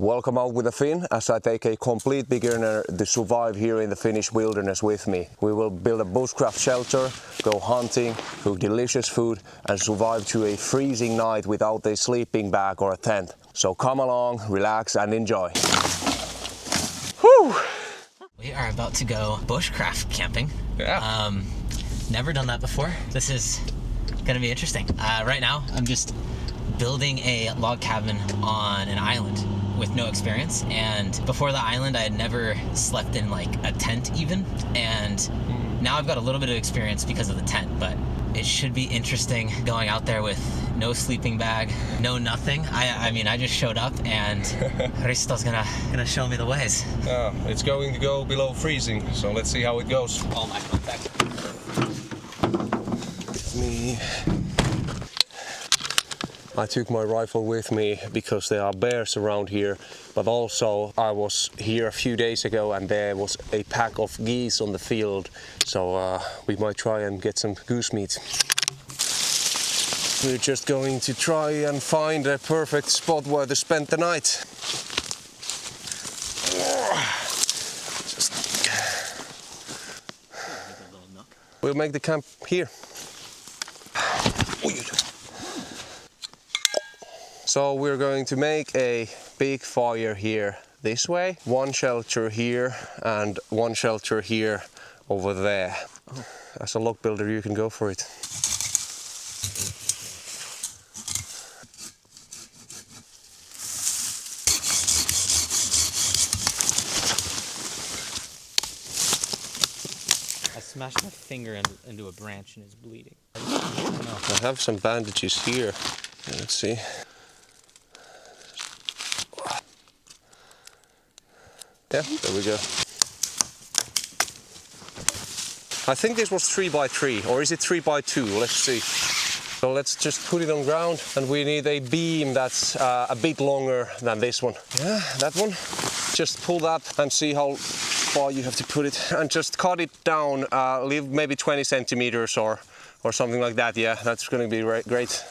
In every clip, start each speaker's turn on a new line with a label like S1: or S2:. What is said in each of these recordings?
S1: Welcome out with a Finn, as I take a complete beginner to survive here in the Finnish wilderness with me. We will build a bushcraft shelter, go hunting, cook delicious food and survive through a freezing night without a sleeping bag or a tent. So come along, relax and enjoy. Whew.
S2: We are about to go bushcraft camping.
S1: Yeah.
S2: Never done that before. This is gonna be interesting. Right now, I'm just building a log cabin on an island with no experience, and before the island I had never slept in like a tent even, and now I've got a little bit of experience because of the tent, but it should be interesting going out there with no sleeping bag, no nothing. I mean I just showed up and Risto's gonna show me the ways.
S1: Yeah, it's going to go below freezing, so let's see how it goes.
S2: All my contact.
S1: I took my rifle with me because there are bears around here, but also I was here a few days ago and there was a pack of geese on the field, so we might try and get some goose meat. We're just going to try and find a perfect spot where to spend the night. We'll make the camp here. So we're going to make a big fire here this way, one shelter here and one shelter here over there. Oh. As a log builder you can go for it.
S2: I smashed my finger into a branch and it's bleeding.
S1: I have some bandages here. Let's see. Yeah, there we go. I think this was 3x3, or is it 3x2? Let's see. So let's just put it on ground, and we need a beam that's a bit longer than this one. Yeah, that one. Just pull that and see how far you have to put it, and just cut it down, leave maybe 20 centimeters or something like that. Yeah, that's going to be great.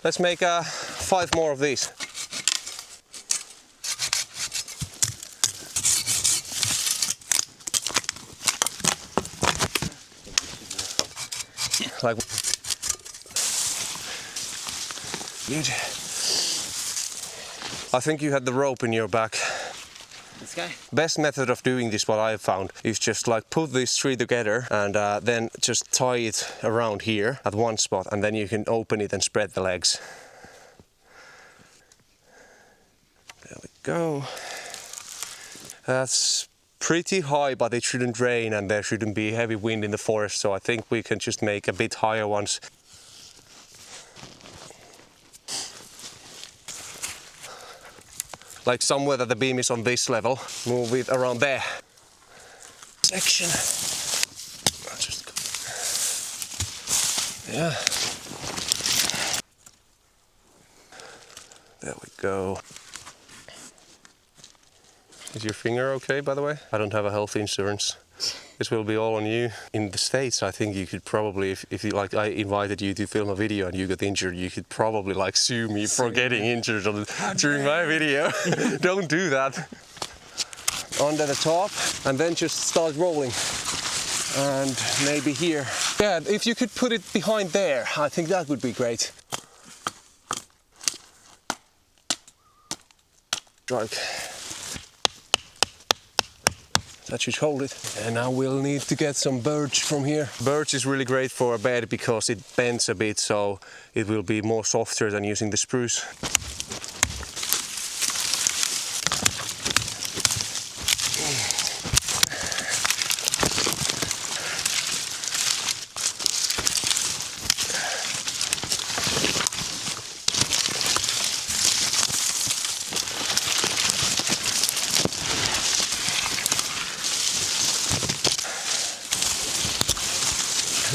S1: Let's make 5 more of these. Like good. I think you had the rope in your back.
S2: This guy?
S1: Best method of doing this, what I've found, is just like put these 3 together and then just tie it around here at one spot, and then you can open it and spread the legs. There we go. That's pretty high, but it shouldn't rain and there shouldn't be heavy wind in the forest, so I think we can just make a bit higher ones. Like somewhere that the beam is on this level, move it around there. Section. Just go. Yeah. There we go. Is your finger okay, by the way? I don't have a health insurance. This will be all on you. In the States, I think you could probably, if you like, I invited you to film a video and you got injured, you could probably like sue me for getting injured during my video. Don't do that. Under the top, and then just start rolling. And maybe here. Yeah, if you could put it behind there, I think that would be great. Strike. That should hold it. And now we'll need to get some birch from here. Birch is really great for a bed because it bends a bit, so it will be more softer than using the spruce.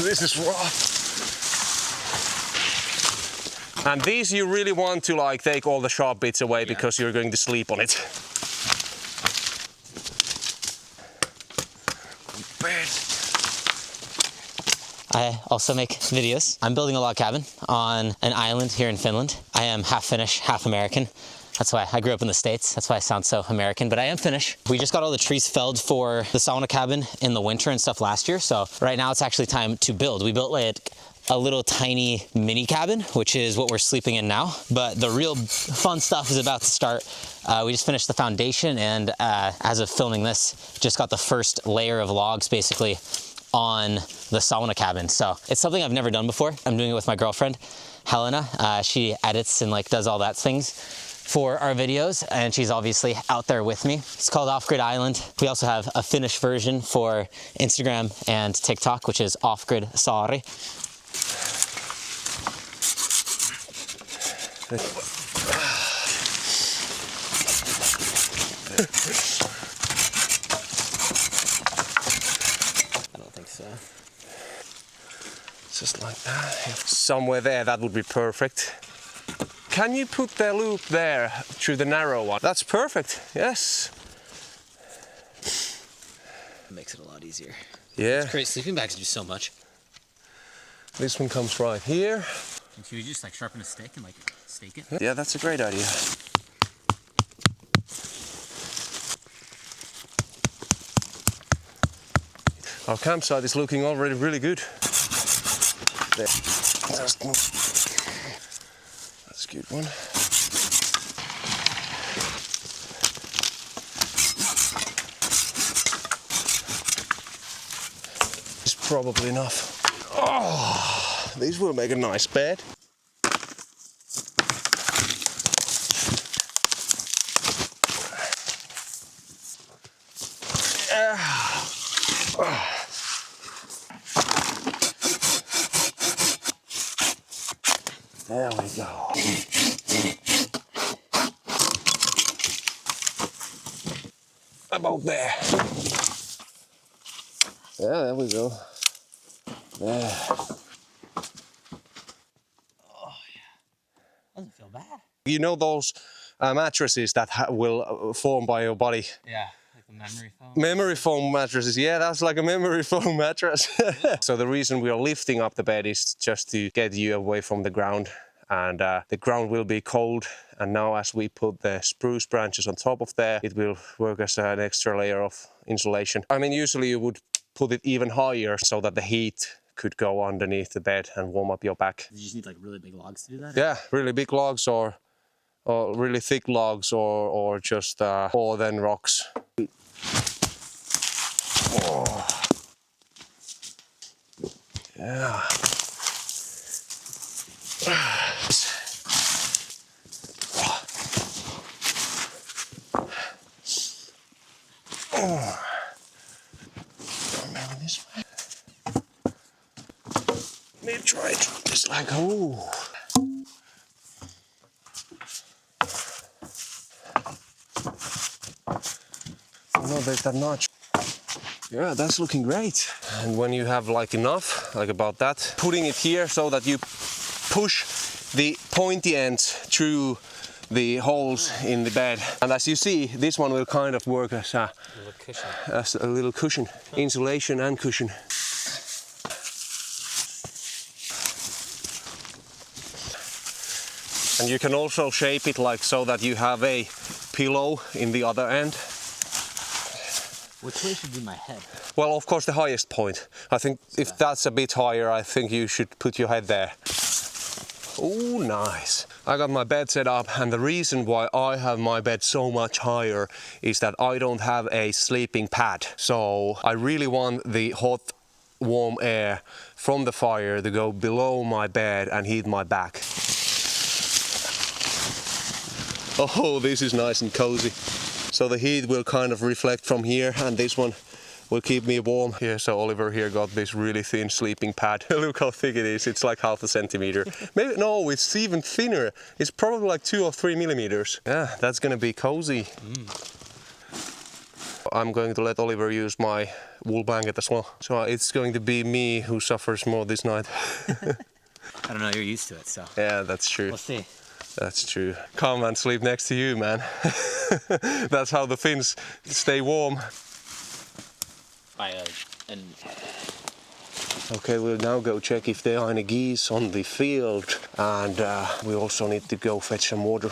S1: This is rough. And these you really want to like take all the sharp bits away because you're going to sleep on it. bed.
S2: I also make videos. I'm building a log cabin on an island here in Finland. I am half Finnish, half American. That's why I grew up in the States. That's why I sound so American, but I am Finnish. We just got all the trees felled for the sauna cabin in the winter and stuff last year. So right now it's actually time to build. We built like a little tiny mini cabin, which is what we're sleeping in now. But the real fun stuff is about to start. We just finished the foundation and as of filming this, just got the first layer of logs basically on the sauna cabin. So it's something I've never done before. I'm doing it with my girlfriend, Helena. She edits and like does all that things for our videos, and she's obviously out there with me. It's called Off-Grid Island. We also have a Finnish version for Instagram and TikTok, which is Off-Grid Saari. I don't think so.
S1: Just like that. Somewhere there, that would be perfect. Can you put the loop there through the narrow one? That's perfect, yes.
S2: It makes it a lot easier.
S1: Yeah.
S2: It's great, sleeping bags do so much.
S1: This one comes right here.
S2: And should we just like sharpen a stick and like stake it?
S1: Yeah, that's a great idea. Our campsite is looking already really good. There. That's a good one. It's probably enough. Oh, these will make a nice bed. There we go. About there. Yeah, there we go. There.
S2: Oh yeah, doesn't feel bad.
S1: You know those mattresses that will form by your body?
S2: Yeah, like the memory foam.
S1: Memory foam mattresses, yeah, that's like a memory foam mattress. So the reason we are lifting up the bed is just to get you away from the ground. And the ground will be cold, and now as we put the spruce branches on top of there, it will work as an extra layer of insulation. I mean, usually you would put it even higher so that the heat could go underneath the bed and warm up your back.
S2: You just need like really big logs to do that?
S1: Yeah, really big logs or really thick logs or just more than rocks. Oh. Yeah. Maybe this way. Maybe try it just like oh. No, there's that notch. Yeah, that's looking great. And when you have like enough, like about that, putting it here so that you push the pointy ends through the holes in the bed. And as you see, this one will kind of work as a little cushion, insulation and cushion. And you can also shape it like so that you have a pillow in the other end.
S2: Which way should be my head?
S1: Well, of course, the highest point. I think if that's a bit higher, I think you should put your head there. Oh, nice. I got my bed set up, and the reason why I have my bed so much higher is that I don't have a sleeping pad. So I really want the hot, warm air from the fire to go below my bed and heat my back. Oh, this is nice and cozy. So the heat will kind of reflect from here, and this one will keep me warm. Yeah, so Oliver here got this really thin sleeping pad. Look how thick it is. It's like 0.5 centimeter. Maybe, no, it's even thinner. It's probably like 2 or 3 millimeters. Yeah, that's gonna be cozy. I'm going to let Oliver use my wool blanket as well. So it's going to be me who suffers more this night.
S2: I don't know, you're used to it, so.
S1: Yeah, that's true.
S2: We'll see.
S1: That's true. Come and sleep next to you, man. That's how the Finns stay warm.
S2: I And
S1: Okay, we'll now go check if there are any geese on the field, and we also need to go fetch some water.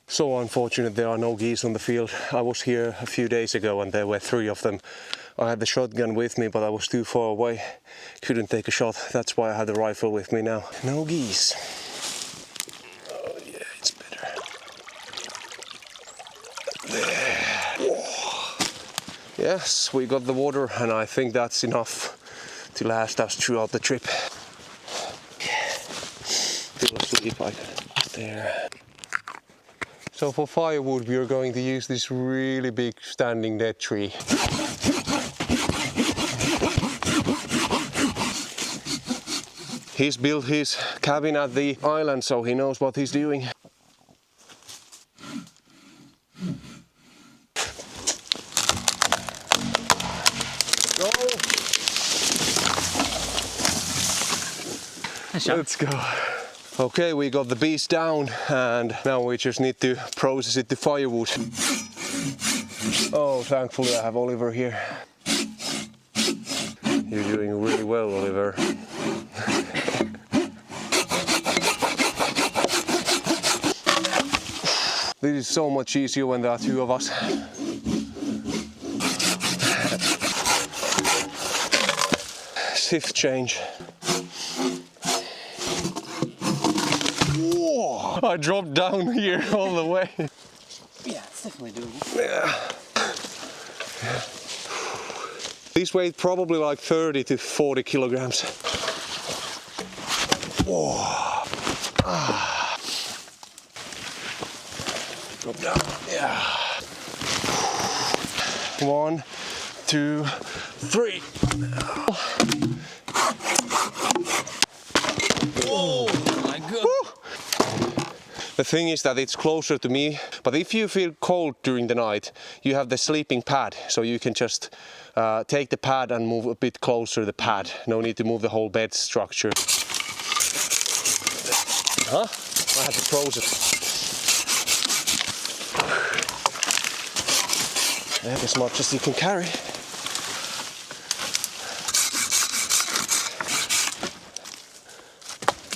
S1: So unfortunate there are no geese on the field. I was here a few days ago and there were 3 of them. I had the shotgun with me, but I was too far away. Couldn't take a shot. That's why I had the rifle with me now. No geese. Oh yeah, it's better. There. Whoa. Yes, we got the water and I think that's enough to last us throughout the trip. Still asleep, I can. There. So for firewood we are going to use this really big standing dead tree. He's built his cabin at the island, so he knows what he's doing. Go! Let's go. Okay, we got the beast down and now we just need to process it to firewood. Oh, thankfully I have Oliver here. You're doing really well, Oliver. This is so much easier when there are 2 of us. Shift change. Whoa! I dropped down here all the way.
S2: yeah, it's definitely doable.
S1: Yeah. These weigh probably like 30 to 40 kilograms. Whoa! Ah. Drop down. Yeah. 1, 2, 3.
S2: Oh my god.
S1: The thing is that it's closer to me, but if you feel cold during the night, you have the sleeping pad, so you can just take the pad and move a bit closer to the pad. No need to move the whole bed structure. Huh? I had to close it. As much as you can carry.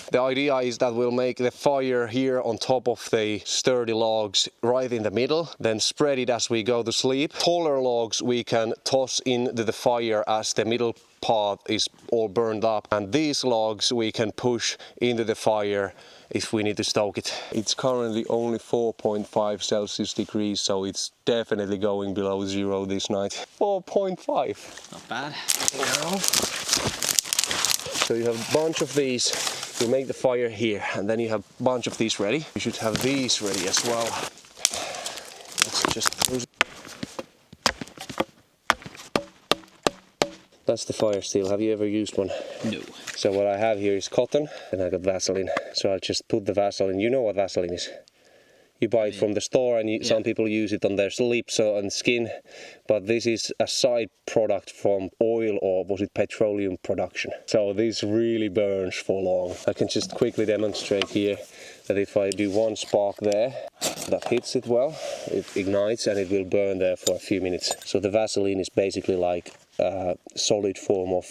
S1: The idea is that we'll make the fire here on top of the sturdy logs right in the middle, then spread it as we go to sleep. Taller logs we can toss into the fire as the middle part is all burned up, and these logs we can push into the fire if we need to stoke it. It's currently only 4.5 Celsius degrees, so it's definitely going below 0 this night. 4.5.
S2: Not bad.
S1: No. So you have a bunch of these. You make the fire here, and then you have a bunch of these ready. You should have these ready as well. Let's just close it. That's the fire steel. Have you ever used one?
S2: No.
S1: So what I have here is cotton, and I got Vaseline. So I'll just put the Vaseline. You know what Vaseline is? You buy it from the store, and some people use it on their lips and skin, but this is a side product from oil, or was it petroleum production. So this really burns for long. I can just quickly demonstrate here that if I do one spark there, that hits it well, it ignites and it will burn there for a few minutes. So the Vaseline is basically like a solid form of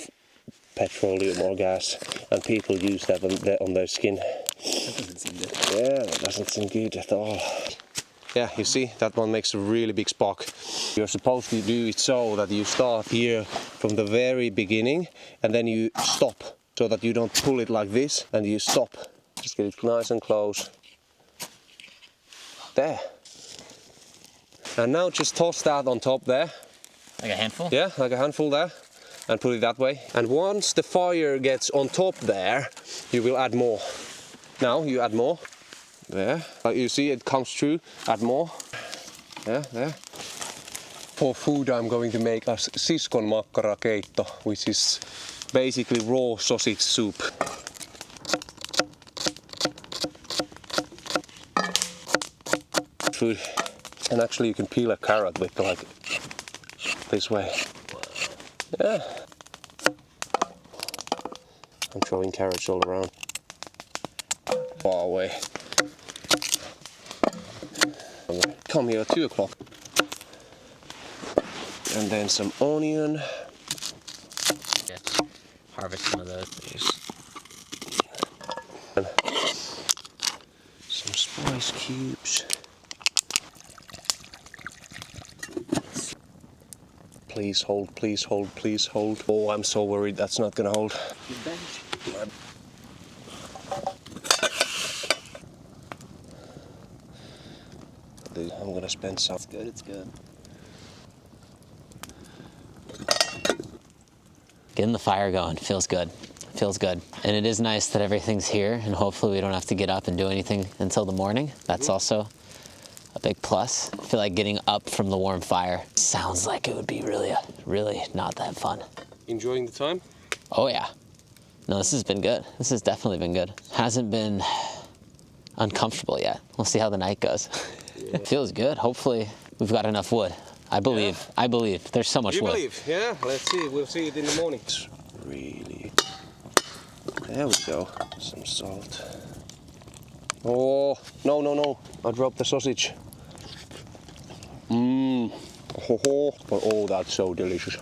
S1: petroleum or gas, and people use that on their skin.
S2: That doesn't seem good.
S1: Yeah, that doesn't seem good at all. Yeah, you see, that one makes a really big spark. You're supposed to do it so that you start here from the very beginning and then you stop, so that you don't pull it like this and you stop. Just get it nice and close. There. And now just toss that on top there.
S2: Like a handful?
S1: Yeah, like a handful there. And put it that way. And once the fire gets on top there, you will add more. Now you add more. There. Like you see, it comes through. Add more. Yeah, there. For food, I'm going to make a siskon makkarakeitto, which is basically raw sausage soup. food. And actually you can peel a carrot with like this way. Yeah. I'm throwing carrots all around. Far away. Come here at 2 o'clock. And then some onion.
S2: Harvest some of those.
S1: And some spice cubes. Please hold, please hold, please hold. Oh, I'm so worried that's not gonna hold. I'm gonna spend some.
S2: It's good, it's good. Getting the fire going feels good. Feels good. And it is nice that everything's here, and hopefully we don't have to get up and do anything until the morning. That's also a big plus. I feel like getting up from the warm fire sounds like it would be really not that fun.
S1: Enjoying the time?
S2: Oh yeah. No, this has been good. This has definitely been good. Hasn't been uncomfortable yet. We'll see how the night goes.
S1: Yeah.
S2: Feels good. Hopefully we've got enough wood. I believe. Yeah. I believe. There's so much wood.
S1: You believe? Yeah. Let's see. We'll see it in the morning. It's really... There we go. Some salt. Oh, no. I dropped the sausage. Mmm. Oh, that's so delicious.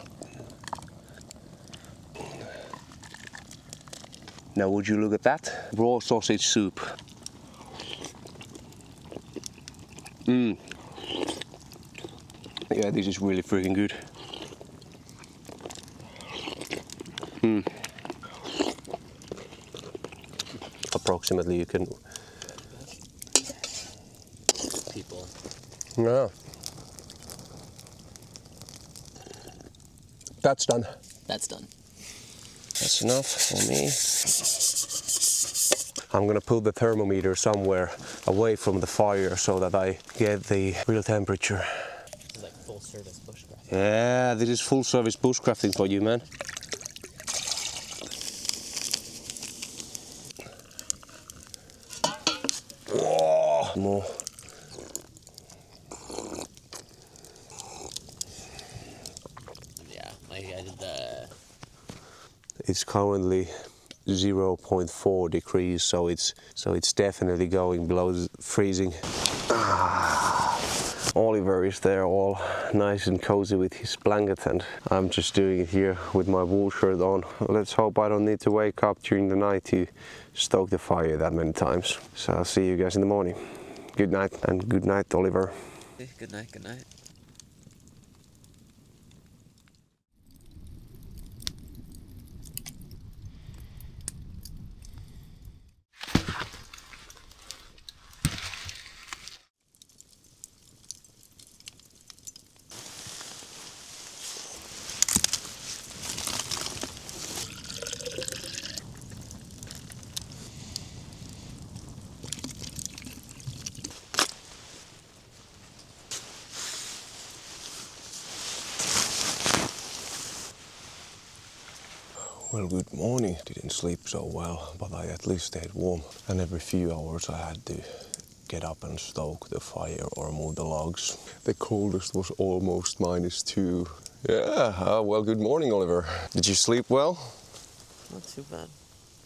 S1: Now would you look at that? Raw sausage soup. Mmm. Yeah, this is really freaking good. Mmm. Approximately you can...
S2: People.
S1: Yeah. That's done.
S2: That's done.
S1: That's enough for me. I'm gonna put the thermometer somewhere away from the fire so that I get the real temperature.
S2: This is like full service bushcraft.
S1: Yeah, this is full service bushcrafting for you, man. Whoa! More.
S2: Yeah, like I did the...
S1: It's currently 0.4 degrees, so it's definitely going below freezing. Oliver is there all nice and cozy with his blanket, and I'm just doing it here with my wool shirt on. Let's hope I don't need to wake up during the night to stoke the fire that many times. So I'll see you guys in the morning. Good night, and good night, Oliver.
S2: Good night, good night.
S1: Well, good morning. Didn't sleep so well, but I at least stayed warm. And every few hours I had to get up and stoke the fire or move the logs. The coldest was almost -2. Yeah, well, good morning, Oliver. Did you sleep well?
S2: Not too bad.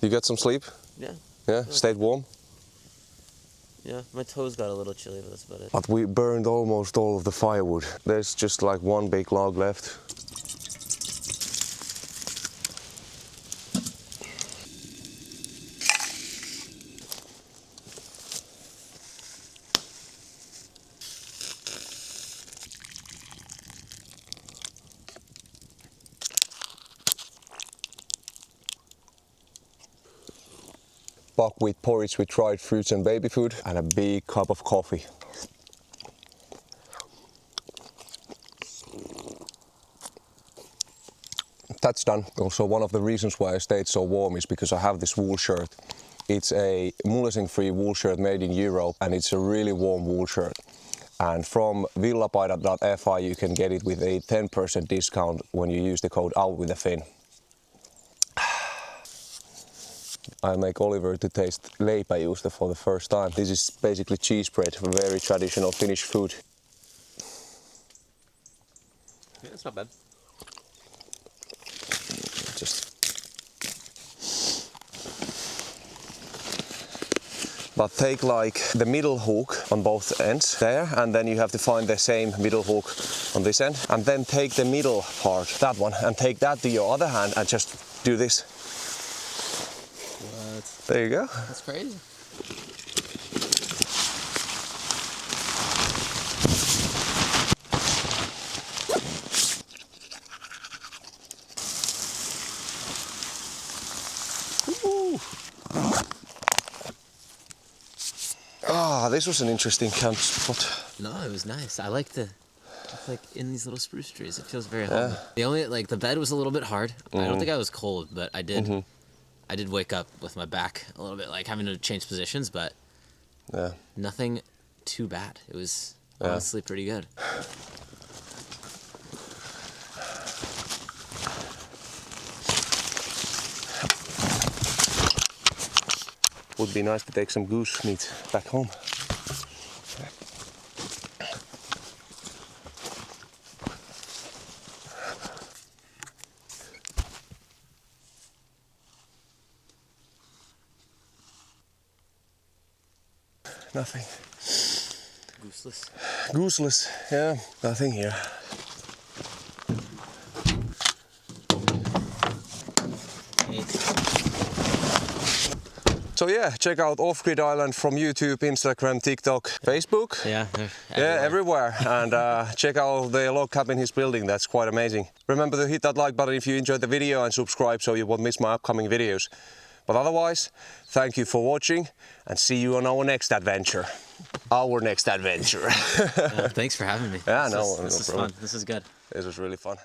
S1: You got some sleep?
S2: Yeah.
S1: Yeah, stayed warm?
S2: Yeah, my toes got a little chilly, but that's about it.
S1: But we burned almost all of the firewood. There's just like one big log left. Buckwheat porridge with dried fruits and baby food, and a big cup of coffee. That's done. Also, one of the reasons why I stayed so warm is because I have this wool shirt. It's a mulesing-free wool shirt made in Europe, and it's a really warm wool shirt. And from villapaita.fi you can get it with a 10% discount when you use the code OUTWITHAFIN. I'll make Oliver to taste leipäjuusto for the first time. This is basically cheese bread, very traditional Finnish food.
S2: Yeah, it's not bad.
S1: But take like the middle hook on both ends there, and then you have to find the same middle hook on this end, and then take the middle part, that one, and take that to your other hand and just do this.
S2: What?
S1: There you go.
S2: That's crazy.
S1: Ah, this was an interesting camp spot.
S2: No, it was nice. I like in these little spruce trees. It feels very home. The only the bed was a little bit hard. I don't think I was cold, but I did wake up with my back a little bit, like having to change positions, but nothing too bad. It was honestly pretty good.
S1: Would be nice to take some goose meat back home. Nothing.
S2: Gooseless.
S1: Gooseless, yeah, nothing here. So yeah, check out Off Grid Island from YouTube, Instagram, TikTok, Facebook.
S2: Yeah,
S1: everywhere. And check out the log cabin he's building. That's quite amazing. Remember to hit that like button if you enjoyed the video and subscribe so you won't miss my upcoming videos. But otherwise, thank you for watching and see you on our next adventure. Our next adventure.
S2: Thanks for having me.
S1: Yeah,
S2: This is
S1: no problem.
S2: fun. This is good.
S1: This was really fun.